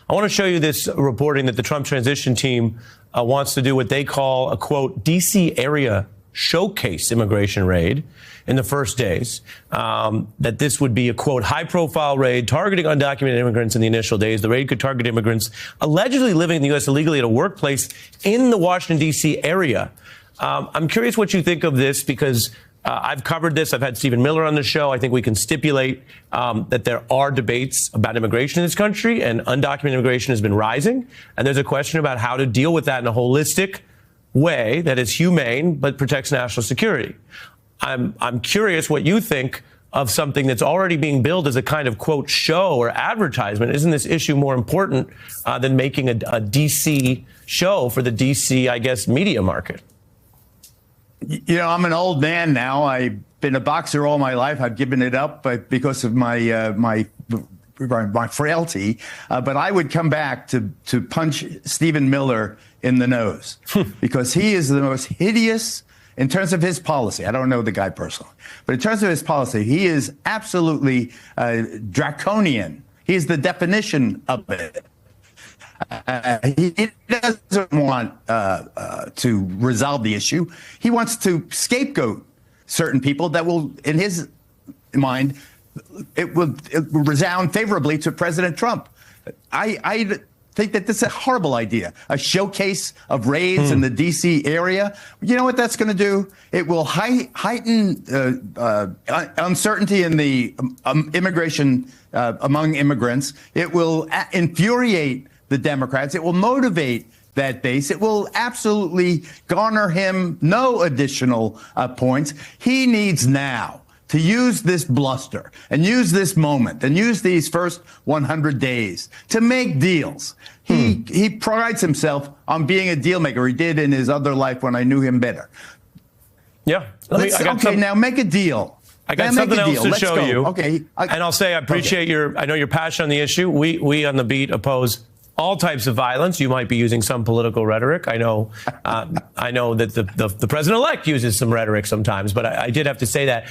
I want to show you this reporting that the Trump transition team wants to do what they call a, quote, D.C. area showcase immigration raid in the first days, that this would be a, quote, high-profile raid targeting undocumented immigrants in the initial days. The raid could target immigrants allegedly living in the U.S. illegally at a workplace in the Washington, D.C. area. I'm curious what you think of this, because I've covered this. I've had Stephen Miller on the show. I think we can stipulate that there are debates about immigration in this country, and undocumented immigration has been rising. And there's a question about how to deal with that in a holistic way that is humane but protects national security. I'm curious what you think of something that's already being billed as a kind of, quote, show or advertisement. Isn't this issue more important than making a D.C. show for the D.C., I guess, media market? You know, I'm an old man now. I've been a boxer all my life. I've given it up because of my frailty. But I would come back to punch Stephen Miller in the nose because he is the most hideous in terms of his policy. I don't know the guy personally, but in terms of his policy, he is absolutely draconian. He is the definition of it. He doesn't want to resolve the issue. He wants to scapegoat certain people that will, in his mind, it will resound favorably to President Trump. I think that this is a horrible idea. A showcase of raids in the D.C. area. You know what that's going to do? It will heighten uncertainty in the immigration among immigrants. It will infuriate the Democrats. It will motivate that base. It will absolutely garner him no additional points. He needs now to use this bluster and use this moment and use these first 100 days to make deals. He prides himself on being a deal maker. He did in his other life when I knew him better. Yeah. Now make a deal. I got something else to show you. Okay. And I'll say I appreciate I know your passion on the issue. We on the beat oppose all types of violence. You might be using some political rhetoric. I know that the president-elect uses some rhetoric sometimes, but I did have to say that.